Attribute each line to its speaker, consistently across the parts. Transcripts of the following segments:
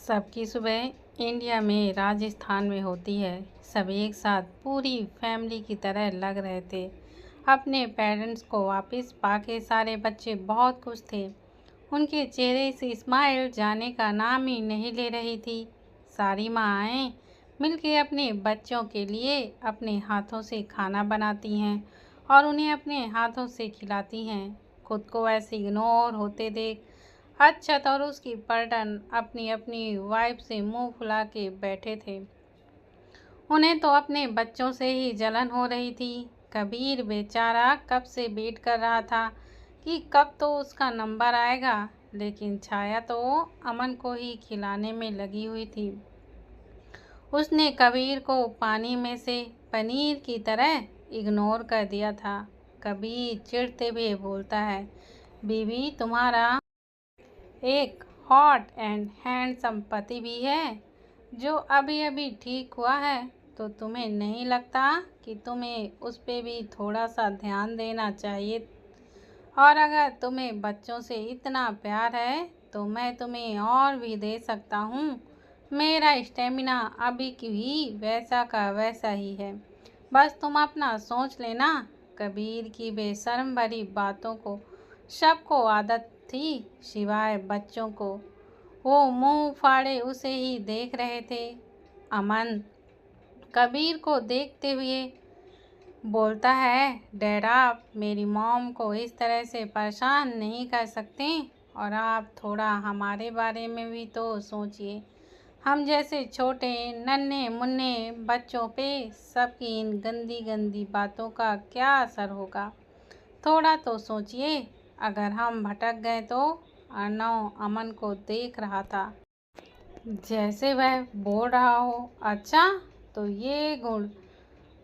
Speaker 1: सबकी सुबह इंडिया में राजस्थान में होती है। सब एक साथ पूरी फैमिली की तरह लग रहे थे। अपने पेरेंट्स को वापस पाके सारे बच्चे बहुत खुश थे। उनके चेहरे से स्माइल जाने का नाम ही नहीं ले रही थी। सारी माँएं मिलके अपने बच्चों के लिए अपने हाथों से खाना बनाती हैं और उन्हें अपने हाथों से खिलाती हैं। खुद को ऐसे इग्नोर होते देख अक्षत और उसकी पर्टन अपनी अपनी वाइफ से मुंह फुला के बैठे थे। उन्हें तो अपने बच्चों से ही जलन हो रही थी। कबीर बेचारा कब से वेट कर रहा था कि कब तो उसका नंबर आएगा, लेकिन छाया तो अमन को ही खिलाने में लगी हुई थी। उसने कबीर को पानी में से पनीर की तरह इग्नोर कर दिया था। कबीर चिढ़ते हुए बोलता है, बीवी तुम्हारा एक हॉट एंड हैंडसम पति भी है जो अभी अभी ठीक हुआ है, तो तुम्हें नहीं लगता कि तुम्हें उस पे भी थोड़ा सा ध्यान देना चाहिए? और अगर तुम्हें बच्चों से इतना प्यार है तो मैं तुम्हें और भी दे सकता हूँ। मेरा स्टेमिना अभी की भी वैसा का वैसा ही है, बस तुम अपना सोच लेना। कबीर की बेशर्म भरी बातों को सबको आदत थी, सिवाय बच्चों को। वो मुंह फाड़े उसे ही देख रहे थे। अमन कबीर को देखते हुए बोलता है, डैड आप मेरी मॉम को इस तरह से परेशान नहीं कर सकते, और आप थोड़ा हमारे बारे में भी तो सोचिए। हम जैसे छोटे नन्हे मुन्ने बच्चों पे सबकी इन गंदी गंदी बातों का क्या असर होगा? थोड़ा तो सोचिए। अगर हम भटक गए तो? अर्णव अमन को देख रहा था जैसे वह बोल रहा हो, अच्छा तो ये गुण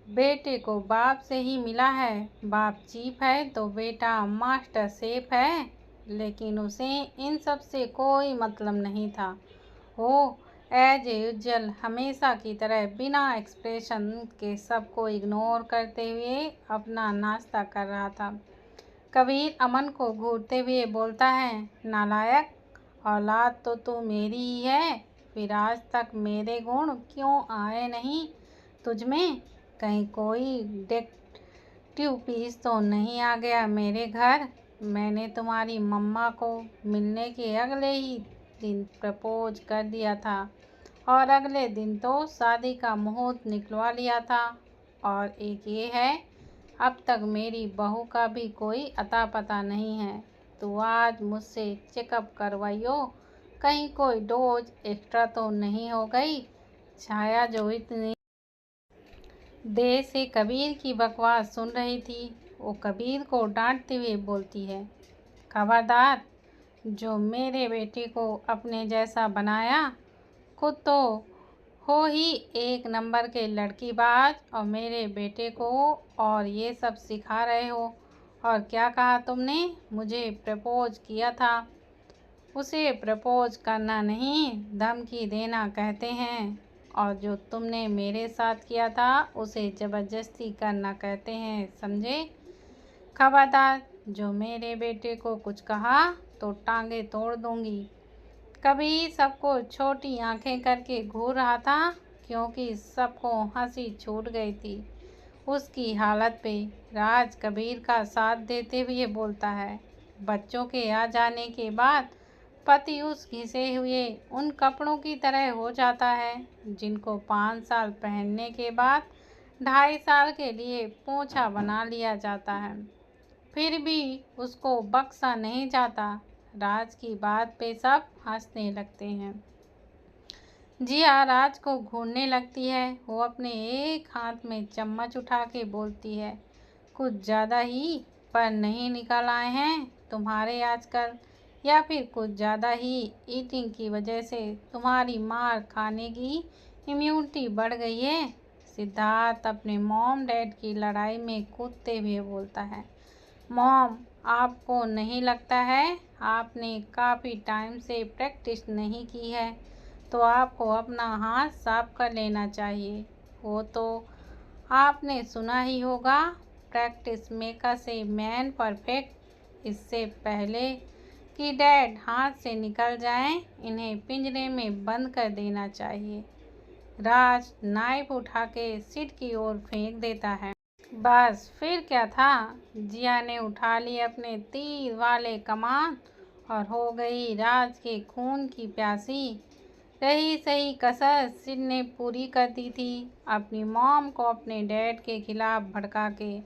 Speaker 1: बेटे को बाप से ही मिला है। बाप चीफ है तो बेटा मास्टर शेफ है। लेकिन उसे इन सब से कोई मतलब नहीं था। वो एज यूजुअल हमेशा की तरह बिना एक्सप्रेशन के सबको इग्नोर करते हुए अपना नाश्ता कर रहा था। कबीर अमन को घूरते हुए बोलता है, नालायक, औलाद तो तू मेरी ही है, फिर आज तक मेरे गुण क्यों आए नहीं तुझ में? कहीं कोई डिटेक्टिव पीस तो नहीं आ गया मेरे घर? मैंने तुम्हारी मम्मा को मिलने के अगले ही दिन प्रपोज कर दिया था और अगले दिन तो शादी का मुहूर्त निकलवा लिया था। और एक ये है, अब तक मेरी बहू का भी कोई अता पता नहीं है। तो आज मुझसे चेकअप करवाइयो, कहीं कोई डोज एक्स्ट्रा तो नहीं हो गई। छाया जो इतनी देर से कबीर की बकवास सुन रही थी, वो कबीर को डांटते हुए बोलती है, खबरदार, जो मेरे बेटे को अपने जैसा बनाया, खुद तो हो ही एक नंबर के लड़कीबाज, और मेरे बेटे को और ये सब सिखा रहे हो। और क्या कहा तुमने? मुझे प्रपोज किया था। उसे प्रपोज करना नहीं, धमकी देना कहते हैं। और जो तुमने मेरे साथ किया था उसे ज़बरदस्ती करना कहते हैं, समझे? खबरदार, जो मेरे बेटे को कुछ कहा तो टांगे तोड़ दूंगी। कभी सबको छोटी आंखें करके घूर रहा था, क्योंकि सबको हंसी छूट गई थी उसकी हालत पे। राज कबीर का साथ देते हुए बोलता है, बच्चों के आ जाने के बाद पति उस घिसे हुए उन कपड़ों की तरह हो जाता है जिनको 5 साल पहनने के बाद 2.5 साल के लिए पोंछा बना लिया जाता है, फिर भी उसको बख्शा नहीं जाता। राज की बात पे सब हंसने लगते हैं। जिया राज को घूरने लगती है। वो अपने एक हाथ में चम्मच उठा के बोलती है, कुछ ज़्यादा ही पर नहीं निकल आए हैं तुम्हारे आजकल, या फिर कुछ ज़्यादा ही ईटिंग की वजह से तुम्हारी मार खाने की इम्यूनिटी बढ़ गई है? सिद्धार्थ अपने मॉम डैड की लड़ाई में कूदते हुए बोलता है, मॉम, आपको नहीं लगता है आपने काफ़ी टाइम से प्रैक्टिस नहीं की है, तो आपको अपना हाथ साफ कर लेना चाहिए। वो तो आपने सुना ही होगा, practice makers a man perfect. इससे पहले कि डैड हाथ से निकल जाएं, इन्हें पिंजरे में बंद कर देना चाहिए। राज नाइफ उठा के सिड की ओर फेंक देता है। बस फिर क्या था, जिया ने उठा ली अपने तीर वाले कमान और हो गई राज के खून की प्यासी। रही सही कसर सिड ने पूरी कर दी थी, अपनी मॉम को अपने डैड के खिलाफ भड़का के।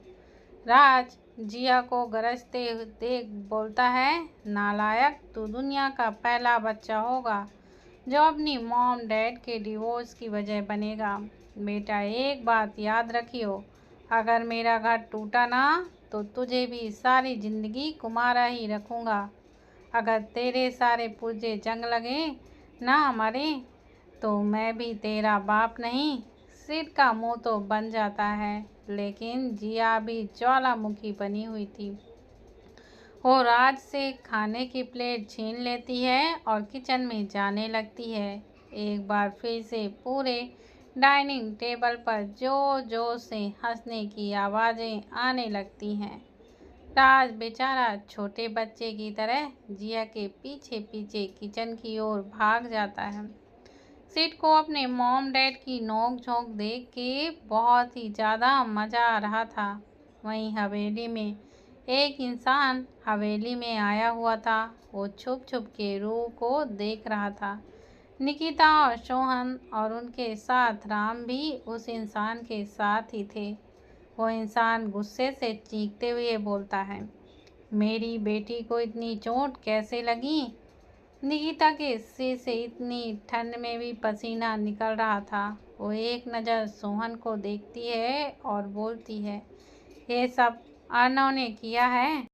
Speaker 1: राज जिया को गरजते देख बोलता है, नालायक, तू दुनिया का पहला बच्चा होगा जो अपनी मॉम डैड के डिवोर्स की वजह बनेगा। बेटा एक बात याद रखियो, अगर मेरा घर टूटा ना तो तुझे भी सारी जिंदगी कुमारा ही रखूँगा। अगर तेरे सारे पुर्जे जंग लगे ना मरे तो मैं भी तेरा बाप नहीं। सिड का मुंह तो बन जाता है, लेकिन जिया भी ज्वालामुखी बनी हुई थी। वो राज से खाने की प्लेट छीन लेती है और किचन में जाने लगती है। एक बार फिर से पूरे डाइनिंग टेबल पर जोर जोर से हंसने की आवाज़ें आने लगती हैं। राज बेचारा छोटे बच्चे की तरह जिया के पीछे पीछे किचन की ओर भाग जाता है। सिड को अपने मॉम डैड की नोक झोंक देख के बहुत ही ज़्यादा मज़ा आ रहा था। वहीं हवेली में एक इंसान हवेली में आया हुआ था। वो छुप छुप के रूह को देख रहा था। निकिता और सोहन और उनके साथ राम भी उस इंसान के साथ ही थे। वो इंसान गुस्से से चीखते हुए बोलता है, मेरी बेटी को इतनी चोट कैसे लगी? निकिता के सिर से इतनी ठंड में भी पसीना निकल रहा था। वो एक नज़र सोहन को देखती है और बोलती है, ये सब अर्नव ने किया है।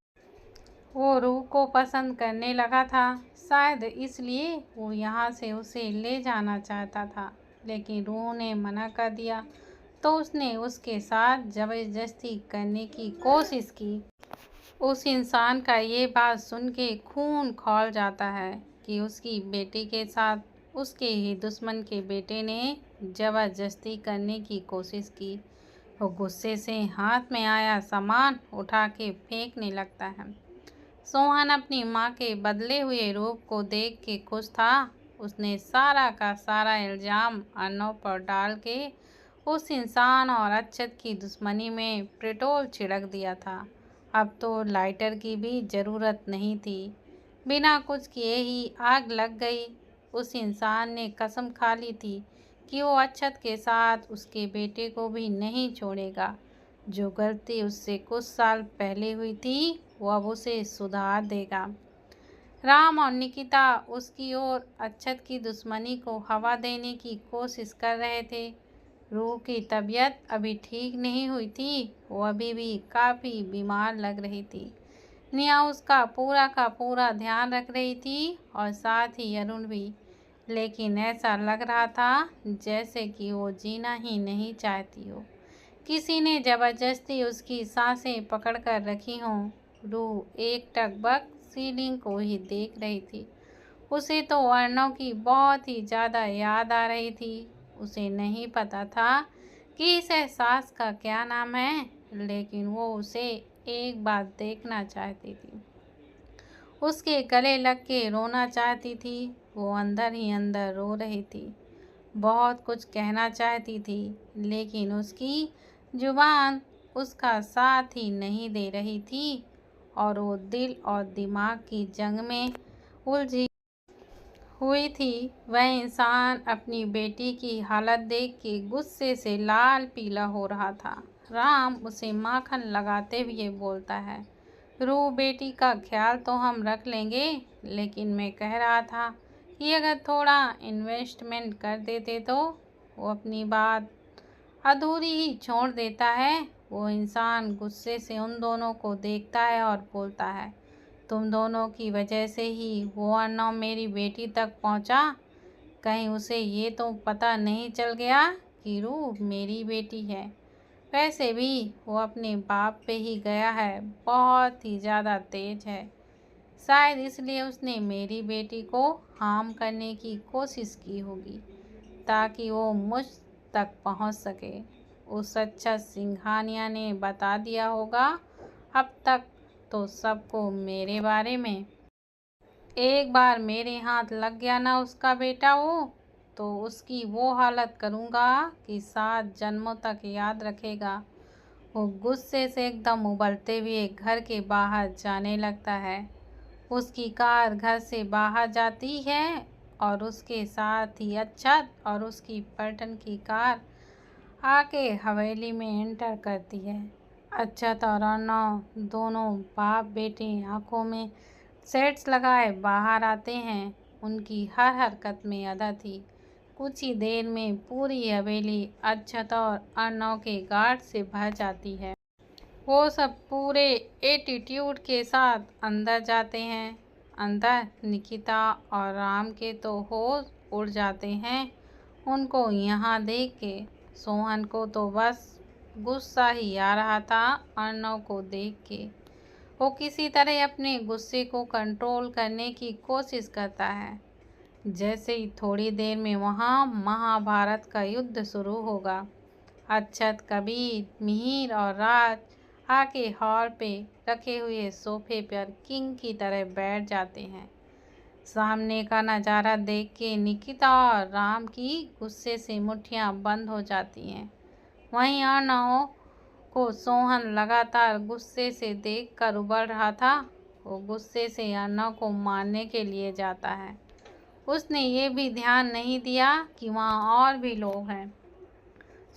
Speaker 1: वो रूह को पसंद करने लगा था, शायद इसलिए वो यहाँ से उसे ले जाना चाहता था, लेकिन रूह ने मना कर दिया तो उसने उसके साथ ज़बरदस्ती करने की कोशिश की। उस इंसान का ये बात सुन के खून खौल जाता है कि उसकी बेटी के साथ उसके ही दुश्मन के बेटे ने ज़बरदस्ती करने की कोशिश की। वो गुस्से से हाथ में आया सामान उठा के फेंकने लगता है। सोहन अपनी माँ के बदले हुए रूप को देख के खुश था। उसने सारा का सारा इल्ज़ाम अर्नव पर डाल के उस इंसान और अक्षत की दुश्मनी में पेट्रोल छिड़क दिया था। अब तो लाइटर की भी ज़रूरत नहीं थी, बिना कुछ किए ही आग लग गई। उस इंसान ने कसम खा ली थी कि वो अक्षत के साथ उसके बेटे को भी नहीं छोड़ेगा। जो गलती उससे कुछ साल पहले हुई थी वो अब उसे सुधार देगा। राम और निकिता उसकी ओर अक्षत की दुश्मनी को हवा देने की कोशिश कर रहे थे। रूह की तबीयत अभी ठीक नहीं हुई थी, वो अभी भी काफ़ी बीमार लग रही थी। निया उसका पूरा का पूरा ध्यान रख रही थी और साथ ही अरुण भी, लेकिन ऐसा लग रहा था जैसे कि वो जीना ही नहीं चाहती हो। किसी ने ज़बरदस्ती उसकी सांसें पकड़ कर रखी हों। रूह एक टकबक सीलिंग को ही देख रही थी। उसे तो अर्नव की बहुत ही ज़्यादा याद आ रही थी। उसे नहीं पता था कि इस एहसास का क्या नाम है, लेकिन वो उसे एक बार देखना चाहती थी। उसके गले लग के रोना चाहती थी। वो अंदर ही अंदर रो रही थी। बहुत कुछ कहना चाहती थी, लेकिन उसकी जुबान उसका साथ ही नहीं दे रही थी और वो दिल और दिमाग की जंग में उलझी हुई थी। वह इंसान अपनी बेटी की हालत देख के गुस्से से लाल पीला हो रहा था। राम उसे माखन लगाते हुए बोलता है, रूह बेटी का ख्याल तो हम रख लेंगे, लेकिन मैं कह रहा था कि अगर थोड़ा इन्वेस्टमेंट कर देते तो। वो अपनी बात अधूरी ही छोड़ देता है। वो इंसान गुस्से से उन दोनों को देखता है और बोलता है, तुम दोनों की वजह से ही वो अर्नव मेरी बेटी तक पहुंचा। कहीं उसे ये तो पता नहीं चल गया कि रूह मेरी बेटी है। वैसे भी वो अपने बाप पे ही गया है, बहुत ही ज़्यादा तेज है। शायद इसलिए उसने मेरी बेटी को हार्म करने की कोशिश की होगी ताकि वो मुझ तक पहुंच सके। उस अच्छा सिंघानिया ने बता दिया होगा अब तक तो सबको मेरे बारे में। एक बार मेरे हाथ लग गया ना उसका बेटा वो, तो उसकी वो हालत करूँगा कि 7 जन्मों तक याद रखेगा। वो गुस्से से एकदम उबलते हुए घर के बाहर जाने लगता है। उसकी कार घर से बाहर जाती है और उसके साथ ही अच्छत और उसकी पलटन की कार आके हवेली में एंटर करती है। अच्छत और अर्नव दोनों बाप बेटे आंखों में सेट्स लगाए बाहर आते हैं। उनकी हर हरकत में अदा थी। कुछ ही देर में पूरी हवेली अच्छत और अर्नव के गार्ड से भर जाती है। वो सब पूरे एटीट्यूड के साथ अंदर जाते हैं। अंदर निकिता और राम के तो होश उड़ जाते हैं उनको यहाँ देख के। सोहन को तो बस गुस्सा ही आ रहा था अर्नव को देख के। वो किसी तरह अपने गुस्से को कंट्रोल करने की कोशिश करता है। जैसे ही थोड़ी देर में वहाँ महाभारत का युद्ध शुरू होगा। अच्छत, कबीर, मिहिर और राज आके हॉल पे रखे हुए सोफे पर किंग की तरह बैठ जाते हैं। सामने का नज़ारा देख के निकिता और राम की गुस्से से मुट्ठियां बंद हो जाती हैं। वहीं अर्नव को सोहन लगातार गुस्से से देखकर उबल रहा था। वो गुस्से से अर्नव को मारने के लिए जाता है। उसने ये भी ध्यान नहीं दिया कि वहाँ और भी लोग हैं।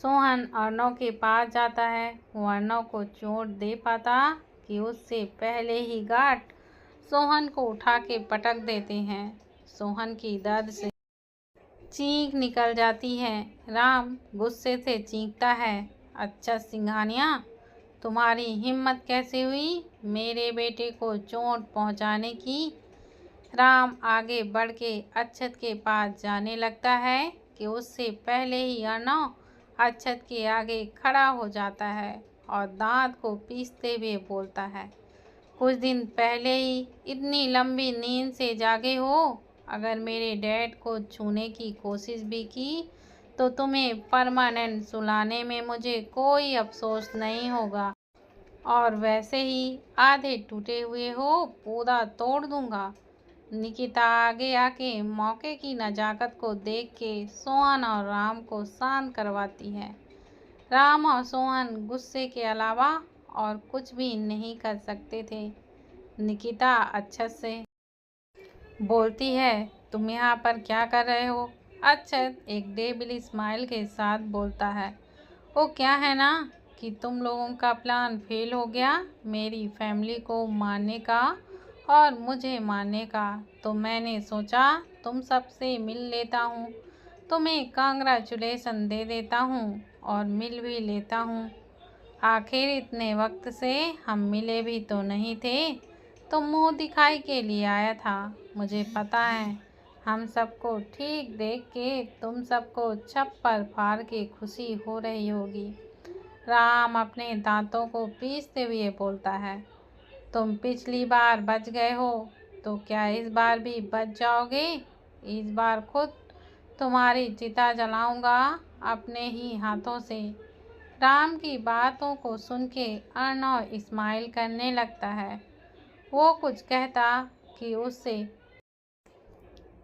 Speaker 1: सोहन अर्नव के पास जाता है। वो अर्नव को चोट दे पाता कि उससे पहले ही गार्ड सोहन को उठा के पटक देते हैं। सोहन की दर्द से चीख निकल जाती है। राम गुस्से से चीखता है, अच्छा सिंघानिया, तुम्हारी हिम्मत कैसे हुई मेरे बेटे को चोट पहुंचाने की। राम आगे बढ़ के अच्छत के पास जाने लगता है कि उससे पहले ही अर्नव अच्छत के आगे खड़ा हो जाता है और दांत को पीसते हुए बोलता है, कुछ दिन पहले ही इतनी लंबी नींद से जागे हो। अगर मेरे डैड को छूने की कोशिश भी की तो तुम्हें परमानेंट सुलाने में मुझे कोई अफसोस नहीं होगा। और वैसे ही आधे टूटे हुए हो पूरा तोड़ दूंगा। निकिता आगे आके मौके की नज़ाकत को देख के सोहन और राम को शांत करवाती है। राम और सोहन गुस्से के अलावा और कुछ भी नहीं कर सकते थे। निकिता अच्छत से बोलती है, तुम यहाँ पर क्या कर रहे हो। अच्छत एक डेविल स्माइल के साथ बोलता है, वो क्या है ना कि तुम लोगों का प्लान फेल हो गया मेरी फैमिली को मारने का और मुझे मारने का, तो मैंने सोचा तुम सबसे मिल लेता हूँ, तुम्हें कांग्रेचुलेसन दे देता हूँ और मिल भी लेता हूँ। आखिर इतने वक्त से हम मिले भी तो नहीं थे, तो मुंह दिखाई के लिए आया था। मुझे पता है हम सबको ठीक देख के तुम सबको छप्पर फाड़ के खुशी हो रही होगी। राम अपने दांतों को पीसते हुए बोलता है, तुम पिछली बार बच गए हो तो क्या इस बार भी बच जाओगे। इस बार खुद तुम्हारी चिता जलाऊंगा अपने ही हाथों से। राम की बातों को सुन के अर्नव स्माइल करने लगता है। वो कुछ कहता कि उससे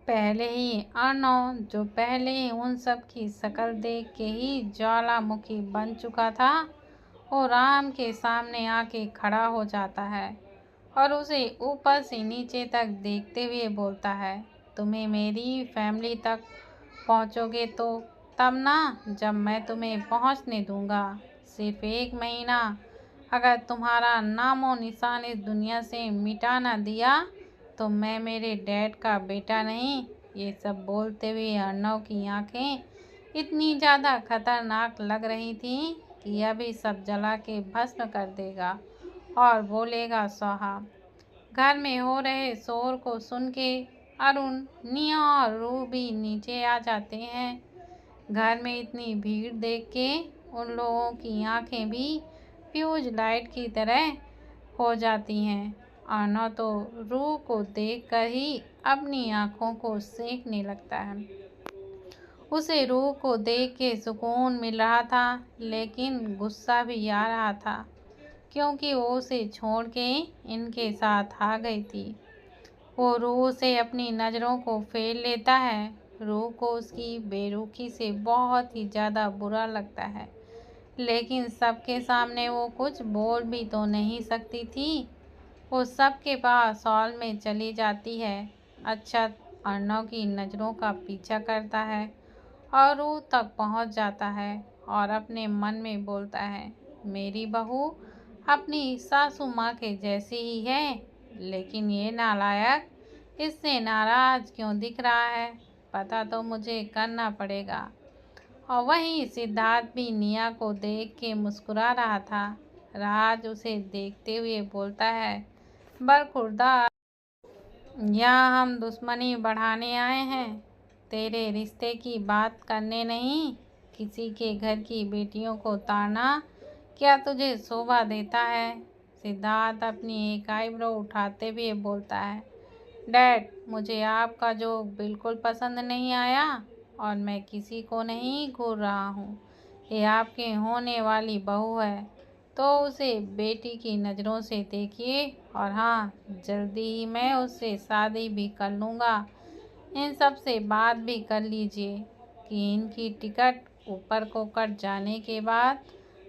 Speaker 1: पहले ही अर्नव, जो पहले ही उन सब की शक्ल देख के ही ज्वालामुखी बन चुका था, वो राम के सामने आके खड़ा हो जाता है और उसे ऊपर से नीचे तक देखते हुए बोलता है, तुम्हें मेरी फैमिली तक पहुंचोगे तो तब ना, जब मैं तुम्हें पहुंचने दूंगा। सिर्फ 1 महीना अगर तुम्हारा नामो निशान इस दुनिया से मिटा ना दिया तो मैं मेरे डैड का बेटा नहीं। ये सब बोलते हुए अर्नव की आंखें इतनी ज़्यादा खतरनाक लग रही थीं कि अभी सब जला के भस्म कर देगा और बोलेगा स्वाहा। घर में हो रहे शोर को सुन के अरुण, निया और रू भी नीचे आ जाते हैं। घर में इतनी भीड़ देख के उन लोगों की आंखें भी फ्यूज लाइट की तरह हो जाती हैं। अर्नव तो रू को देखकर ही अपनी आंखों को सेंकने लगता है। उसे रू को देख के सुकून मिल रहा था, लेकिन गुस्सा भी आ रहा था क्योंकि वो उसे छोड़ के इनके साथ आ गई थी। वो रूह से अपनी नज़रों को फेर लेता है। रूह को उसकी बेरुखी से बहुत ही ज़्यादा बुरा लगता है, लेकिन सबके सामने वो कुछ बोल भी तो नहीं सकती थी। वो सबके पास हॉल में चली जाती है। अच्छा, अर्नव की नज़रों का पीछा करता है और रूह तक पहुंच जाता है और अपने मन में बोलता है, मेरी बहू अपनी सासू माँ के जैसी ही है, लेकिन ये नालायक इससे नाराज क्यों दिख रहा है, पता तो मुझे करना पड़ेगा। और वहीं सिद्धार्थ भी निया को देख के मुस्कुरा रहा था। राज उसे देखते हुए बोलता है, बरखुरदार, यहाँ हम दुश्मनी बढ़ाने आए हैं, तेरे रिश्ते की बात करने नहीं। किसी के घर की बेटियों को ताड़ना क्या तुझे शोभा देता है? सिद्धार्थ अपनी एक आईब्रो उठाते हुए बोलता है, डैड, मुझे आपका जोक बिल्कुल पसंद नहीं आया और मैं किसी को नहीं घूर रहा हूँ। ये आपके होने वाली बहू है, तो उसे बेटी की नज़रों से देखिए। और हाँ, जल्दी ही मैं उससे शादी भी कर लूँगा। इन सब से बात भी कर लीजिए कि इनकी टिकट ऊपर को कट जाने के बाद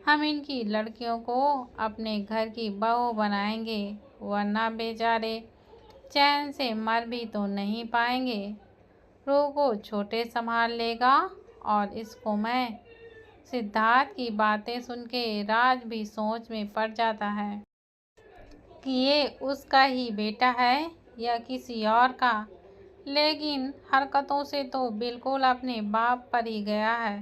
Speaker 1: हम इनकी लड़कियों को अपने घर की बहू बनाएंगे, वरना बेचारे चैन से मर भी तो नहीं पाएंगे। रूह को छोटे संभाल लेगा और इसको मैं। सिद्धार्थ की बातें सुन के राज भी सोच में पड़ जाता है कि ये उसका ही बेटा है या किसी और का, लेकिन हरकतों से तो बिल्कुल अपने बाप पर ही गया है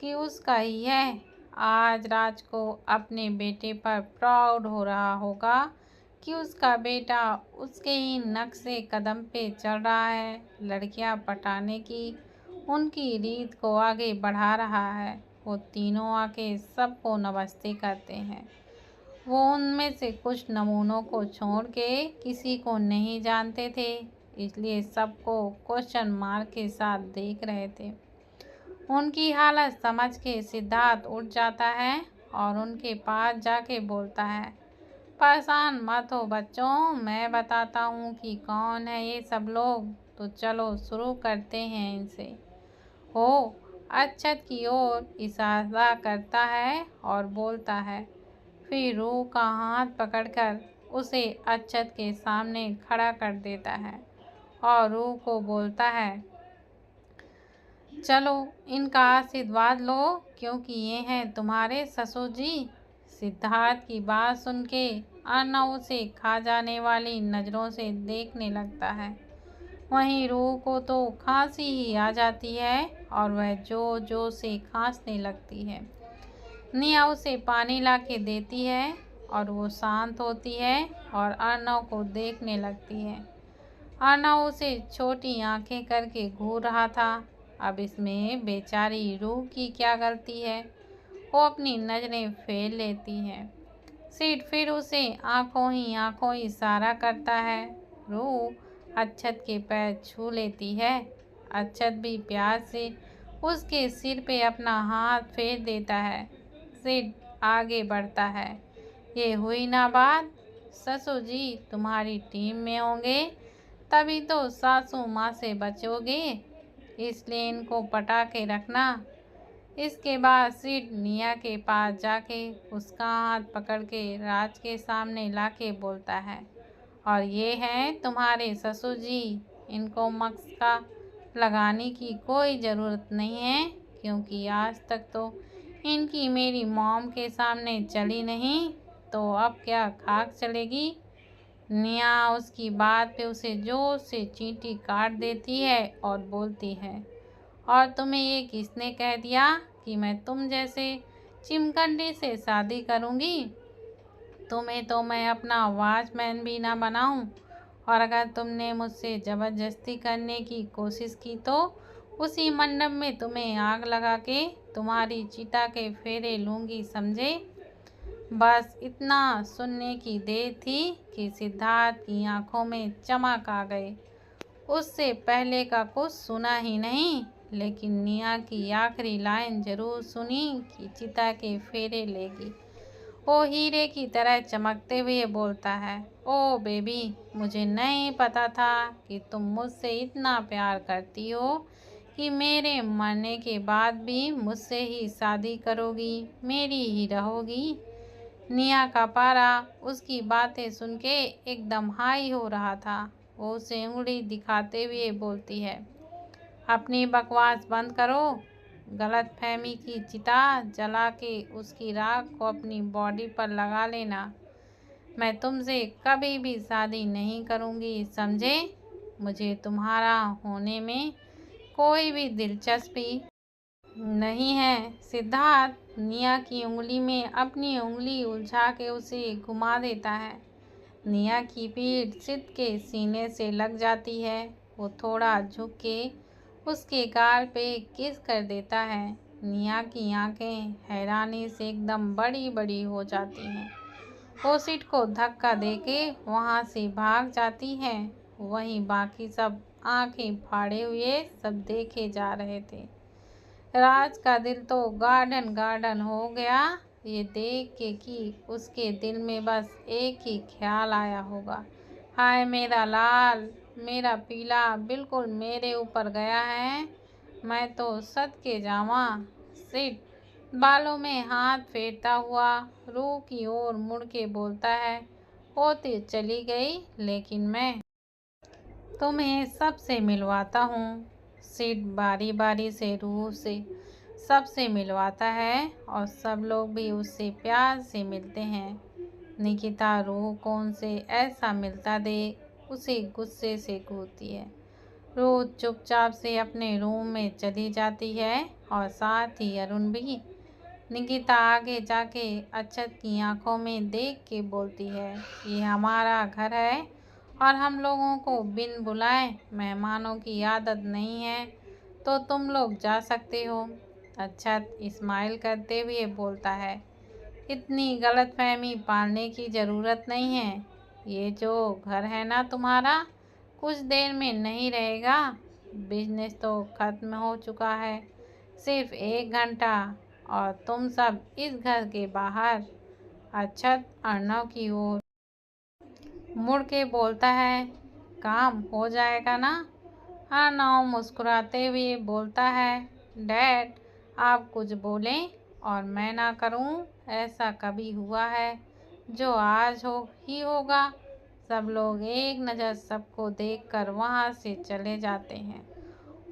Speaker 1: कि उसका ही है। आज राज को अपने बेटे पर प्राउड हो रहा होगा कि उसका बेटा उसके ही नक्शे कदम पे चल रहा है, लड़कियां पटाने की उनकी रीत को आगे बढ़ा रहा है। वो तीनों आके सबको नमस्ते करते हैं। वो उनमें से कुछ नमूनों को छोड़ के किसी को नहीं जानते थे, इसलिए सबको क्वेश्चन मार्क के साथ देख रहे थे। उनकी हालत समझ के सिद्धार्थ उठ जाता है और उनके पास जाके बोलता है, परेशान मत हो बच्चों, मैं बताता हूँ कि कौन है ये सब लोग। तो चलो शुरू करते हैं इनसे। वो अक्षत की ओर इशारा करता है और बोलता है, फिर रूह का हाथ पकड़कर उसे अक्षत के सामने खड़ा कर देता है और रूह को बोलता है, चलो इनका आशीर्वाद लो क्योंकि ये हैं तुम्हारे ससुर जी। सिद्धार्थ की बात सुन के अर्नव उसे खा जाने वाली नज़रों से देखने लगता है। वहीं रूह को तो खांसी ही आ जाती है और वह जोर जोर से खांसने लगती है। निया उसे पानी ला के देती है और वो शांत होती है और अर्नव को देखने लगती है। अर्नव उसे छोटी आंखें करके घूर रहा था। अब इसमें बेचारी रूह की क्या गलती है? वो अपनी नज़रें फेर लेती है। सिड फिर उसे आंखों ही इशारा करता है। रूह अक्षत के पैर छू लेती है। अक्षत भी प्यार से उसके सिर पे अपना हाथ फेर देता है। सिड आगे बढ़ता है, ये हुई ना बात, ससुर जी तुम्हारी टीम में होंगे तभी तो सासू माँ से बचोगे, इसलिए इनको पटा के रखना। इसके बाद सिड निया के पास जाके उसका हाथ पकड़ के राज के सामने लाके बोलता है, और ये हैं तुम्हारे ससुर जी, इनको मस्का लगाने की कोई ज़रूरत नहीं है क्योंकि आज तक तो इनकी मेरी मॉम के सामने चली नहीं, तो अब क्या खाक चलेगी। निया उसकी बात पे उसे जोर से चींटी काट देती है और बोलती है, और तुम्हें ये किसने कह दिया कि मैं तुम जैसे चिमकंडी से शादी करूँगी? तुम्हें तो मैं अपना वॉचमैन भी ना बनाऊं, और अगर तुमने मुझसे ज़बरदस्ती करने की कोशिश की तो उसी मंडप में तुम्हें आग लगा के तुम्हारी चिता के फेरे लूँगी, समझे। बस इतना सुनने की देर थी कि सिद्धार्थ की आंखों में चमक आ गई। उससे पहले का कुछ सुना ही नहीं, लेकिन निया की आखिरी लाइन जरूर सुनी कि चिता के फेरे लेगी। वो हीरे की तरह चमकते हुए बोलता है, ओ बेबी, मुझे नहीं पता था कि तुम मुझसे इतना प्यार करती हो कि मेरे मरने के बाद भी मुझसे ही शादी करोगी, मेरी ही रहोगी। निया का पारा उसकी बातें सुन के एकदम हाई हो रहा था। वो उसे उंगली दिखाते हुए बोलती है, अपनी बकवास बंद करो। गलतफहमी की चिता जला के उसकी राख को अपनी बॉडी पर लगा लेना। मैं तुमसे कभी भी शादी नहीं करूँगी, समझे? मुझे तुम्हारा होने में कोई भी दिलचस्पी नहीं है। सिद्धार्थ निया की उंगली में अपनी उंगली उलझा के उसे घुमा देता है। निया की पीठ सिद्ध के सीने से लग जाती है। वो थोड़ा झुक के उसके गाल पे किस कर देता है। निया की आंखें हैरानी से एकदम बड़ी बड़ी हो जाती हैं। वो सिड को धक्का देके वहाँ से भाग जाती है। वहीं बाकी सब आंखें फाड़े हुए सब देखे जा रहे थे। राज का दिल तो गार्डन गार्डन हो गया ये देख के कि उसके दिल में बस एक ही ख्याल आया होगा, हाय मेरा लाल, मेरा पीला बिल्कुल मेरे ऊपर गया है, मैं तो सदके जावा। सिड बालों में हाथ फेरता हुआ रूह की ओर मुड़ के बोलता है, होती चली गई लेकिन मैं तुम्हें सबसे मिलवाता हूँ। सिड बारी बारी से रूह से सबसे मिलवाता है और सब लोग भी उससे प्यार से मिलते हैं। निकिता रूह को उनसे ऐसा मिलता देख उसे गुस्से से कूदती है। रूह चुपचाप से अपने रूम में चली जाती है और साथ ही अरुण भी। निकिता आगे जाके अक्षत की आंखों में देख के बोलती है, ये हमारा घर है और हम लोगों को बिन बुलाए मेहमानों की आदत नहीं है, तो तुम लोग जा सकते हो। अक्षत इस्माइल करते हुए बोलता है, इतनी गलतफहमी पालने की ज़रूरत नहीं है। ये जो घर है ना तुम्हारा, कुछ देर में नहीं रहेगा। बिजनेस तो ख़त्म हो चुका है, सिर्फ 1 घंटा और तुम सब इस घर के बाहर। अक्षत अर्णव की ओर मुड़ के बोलता है, काम हो जाएगा ना? अर्णव मुस्कुराते हुए बोलता है, डैड आप कुछ बोलें और मैं ना करूं, ऐसा कभी हुआ है जो आज हो ही होगा। सब लोग एक नज़र सबको देखकर वहां से चले जाते हैं।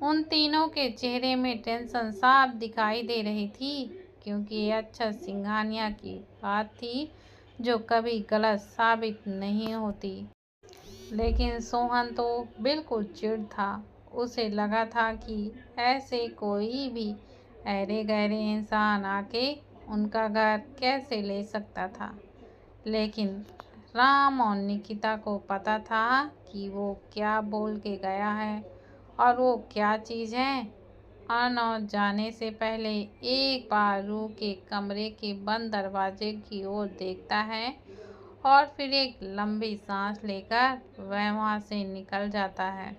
Speaker 1: उन तीनों के चेहरे में टेंशन साफ दिखाई दे रही थी, क्योंकि ये अच्छा सिंघानिया की बात थी जो कभी गलत साबित नहीं होती। लेकिन सोहन तो बिल्कुल चिढ़ था। उसे लगा था कि ऐसे कोई भी अरे गहरे इंसान आके उनका घर कैसे ले सकता था। लेकिन राम और निकिता को पता था कि वो क्या बोल के गया है और वो क्या चीज़ है। अर्णव जाने से पहले एक बार रूह के कमरे के बंद दरवाजे की ओर देखता है और फिर एक लंबी सांस लेकर वह वहाँ से निकल जाता है।